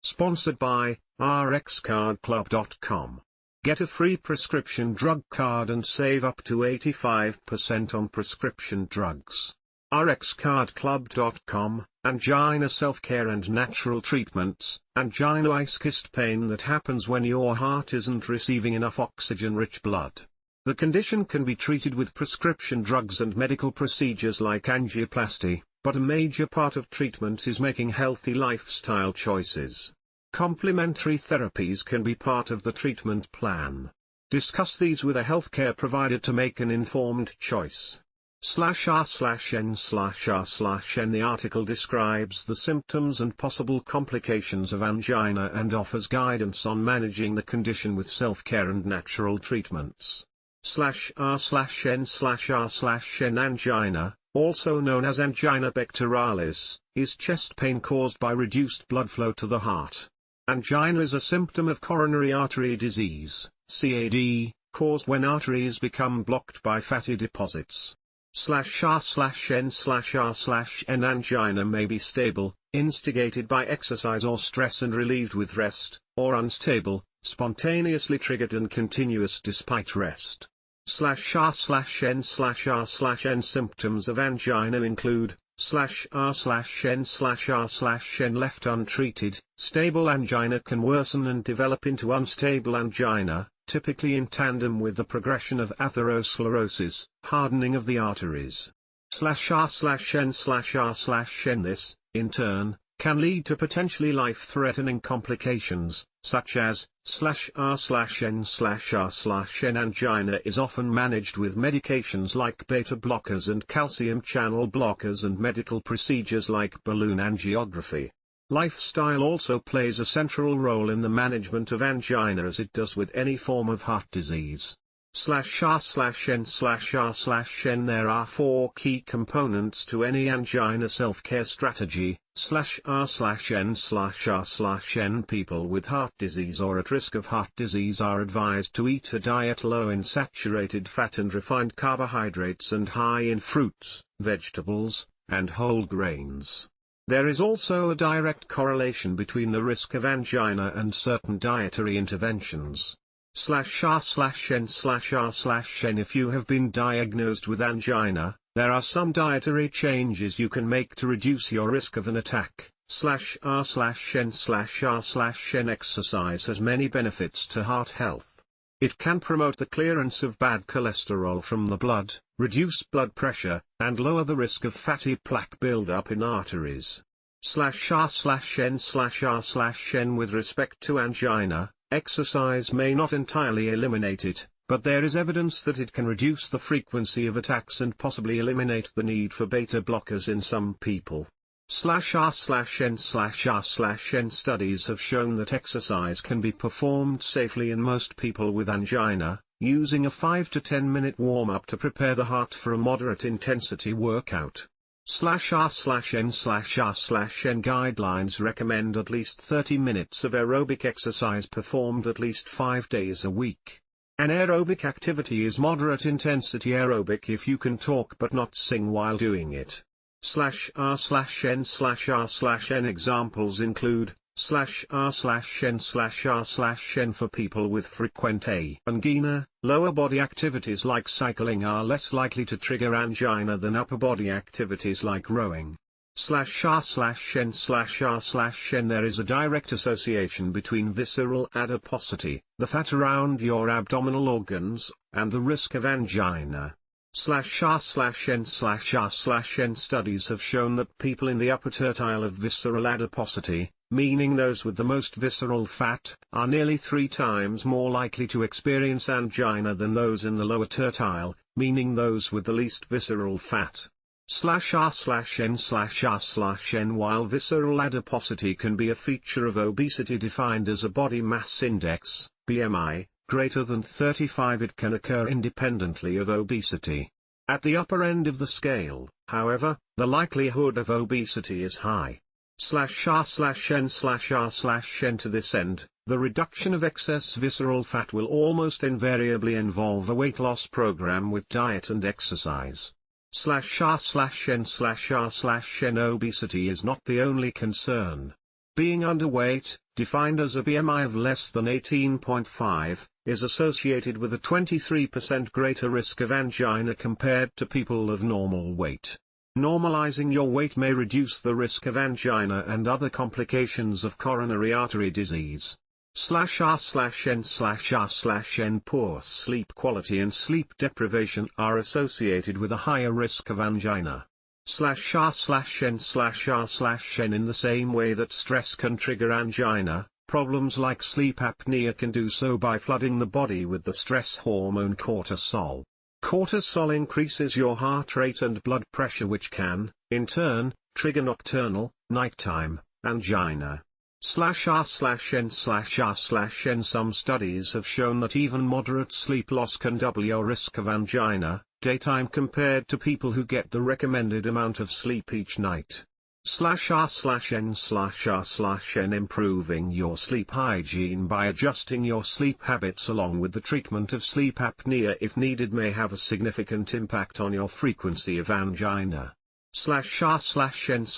Sponsored by rxcardclub.com. Get a free prescription drug card and save up to 85% on prescription drugs. rxcardclub.com, angina self-care and natural treatments. Angina ischest pain that happens when your heart isn't receiving enough oxygen-rich blood. The condition can be treated with prescription drugs and medical procedures like angioplasty, but a major part of treatment is making healthy lifestyle choices. Complementary therapies can be part of the treatment plan. Discuss these with a healthcare provider to make an informed choice. /r/n/r/n The article describes the symptoms and possible complications of angina and offers guidance on managing the condition with self-care and natural treatments. /r/n/r/n Angina, also known as angina pectoralis, is chest pain caused by reduced blood flow to the heart. Angina is a symptom of coronary artery disease, CAD, caused when arteries become blocked by fatty deposits. /r/n/r/n Angina may be stable, instigated by exercise or stress and relieved with rest, or unstable, spontaneously triggered and continuous despite rest. /r/n/r/n Symptoms of angina include /r/n/r/n left untreated. Stable angina can worsen and develop into unstable angina, typically in tandem with the progression of atherosclerosis, hardening of the arteries. /r/n/r/n This, in turn, can lead to potentially life-threatening complications, such as /r/n/r/n Angina is often managed with medications like betablockers and calcium channel blockers and medical procedures like balloon angiography. Lifestyle also plays a central role in the management of angina as it does with any form of heart disease. /r/n/r/n There are 4 key components to any angina self-care strategy. /r/n/r/n People with heart disease or at risk of heart disease are advised to eat a diet low in saturated fat and refined carbohydrates and high in fruits, vegetables, and whole grains. There is also a direct correlation between the risk of angina and certain dietary interventions. /r/n/r/n If you have been diagnosed with angina, there are some dietary changes you can make to reduce your risk of an attack. /r/n/r/n Exercise has many benefits to heart health. It can promote the clearance of bad cholesterol from the blood, reduce blood pressure, and lower the risk of fatty plaque buildup in arteries. /r/n/r/n With respect to angina, exercise may not entirely eliminate it, but there is evidence that it can reduce the frequency of attacks and possibly eliminate the need for beta blockers in some people. /r/n/r/n Studies have shown that exercise can be performed safely in most people with angina, using a 5 to 10 minute warm-up to prepare the heart for a moderate intensity workout. /r/n/r/n Guidelines recommend at least 30 minutes of aerobic exercise performed at least 5 days a week. An aerobic activity is moderate intensity aerobic if you can talk but not sing while doing it. /r/n/r/n Examples include /r/n/r/n for people with frequent angina. Lower body activities like cycling are less likely to trigger angina than upper body activities like rowing. /r/n/r/n There is a direct association between visceral adiposity, the fat around your abdominal organs, and the risk of angina. /r/n/r/n Studies have shown that people in the upper tertile of visceral adiposity, meaning those with the most visceral fat, are nearly 3 times more likely to experience angina than those in the lower tertile, meaning those with the least visceral fat. /r/n/r/n While visceral adiposity can be a feature of obesity defined as a body mass index, BMI, greater than 35, it can occur independently of obesity. At the upper end of the scale, however, the likelihood of obesity is high. /r/n/r/n To this end, the reduction of excess visceral fat will almost invariably involve a weight loss program with diet and exercise. /r/n/r/n Obesity is not the only concern. Being underweight, defined as a BMI of less than 18.5, is associated with a 23% greater risk of angina compared to people of normal weight. Normalizing your weight may reduce the risk of angina and other complications of coronary artery disease. /r/n/r/n Poor sleep quality and sleep deprivation are associated with a higher risk of angina. /r/n/r/n In the same way that stress can trigger angina, problems like sleep apnea can do so by flooding the body with the stress hormone cortisol. Cortisol increases your heart rate and blood pressure, which can, in turn, trigger nocturnal, nighttime, angina. /r/n/r/n Some studies have shown that even moderate sleep loss can double your risk of angina, daytime compared to people who get the recommended amount of sleep each night. /r/n/r/n Improving your sleep hygiene by adjusting your sleep habits along with the treatment of sleep apnea if needed may have a significant impact on your frequency of angina. /r/n/r/n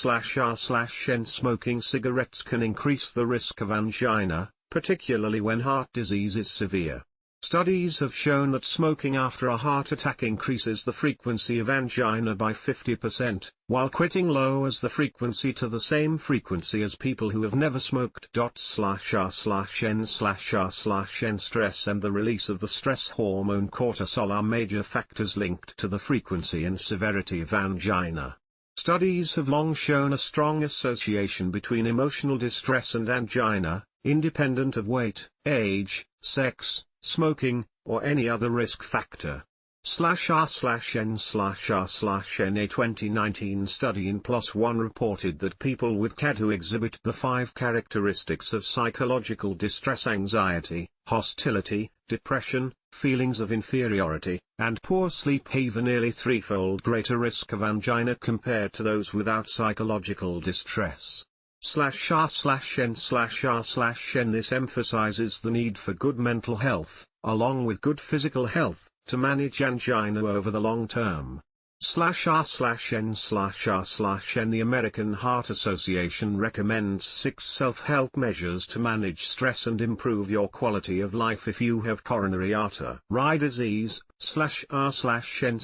Smoking cigarettes can increase the risk of angina, particularly when heart disease is severe. Studies have shown that smoking after a heart attack increases the frequency of angina by 50%, while quitting lowers the frequency to the same frequency as people who have never smoked. /r/n/r/n Stress and the release of the stress hormone cortisol are major factors linked to the frequency and severity of angina. Studies have long shown a strong association between emotional distress and angina, independent of weight, age, sex, smoking, or any other risk factor. /r/n/r/n A 2019 study in PLOS ONE reported that people with CAD who exhibit the 5 characteristics of psychological distress: anxiety, hostility, depression, feelings of inferiority, and poor sleep have a nearly threefold greater risk of angina compared to those without psychological distress. /r/n/r/n This emphasizes the need for good mental health, along with good physical health, to manage angina over the long term. /r/n/r/n The American Heart Association recommends 6 self-help measures to manage stress and improve your quality of life if you have coronary artery disease. /r/n/r/n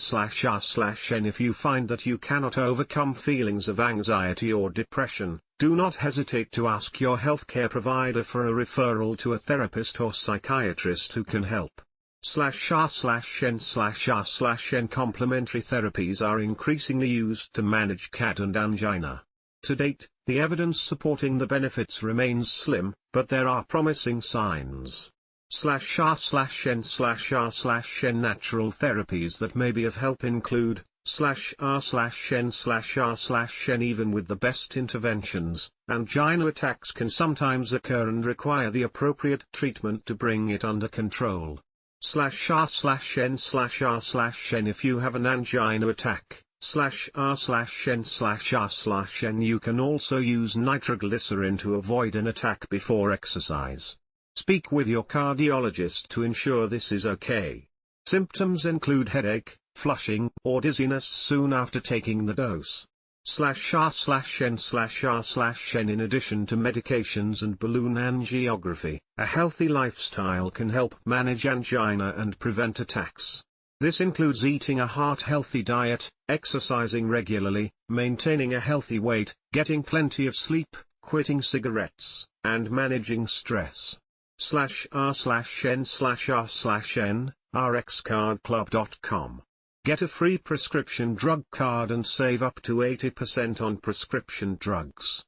If you find that you cannot overcome feelings of anxiety or depression, do not hesitate to ask your healthcare provider for a referral to a therapist or psychiatrist who can help. /r/n/r/n Complementary therapies are increasingly used to manage CAD and angina. To date, the evidence supporting the benefits remains slim, but there are promising signs. /r/n/r/n Natural therapies that may be of help include /r/n/r/n Even with the best interventions, angina attacks can sometimes occur and require the appropriate treatment to bring it under control. /r/n/r/n If you have an angina attack, /r/n/r/n you can also use nitroglycerin to avoid an attack before exercise. Speak with your cardiologist to ensure this is okay. Symptoms include headache, flushing, or dizziness soon after taking the dose. /r/n/r/n In addition to medications and balloon angiography, a healthy lifestyle can help manage angina and prevent attacks. This includes eating a heart-healthy diet, exercising regularly, maintaining a healthy weight, getting plenty of sleep, quitting cigarettes, and managing stress. /r/n/r/n rxcardclub.com. Get a free prescription drug card and save up to 80% on prescription drugs.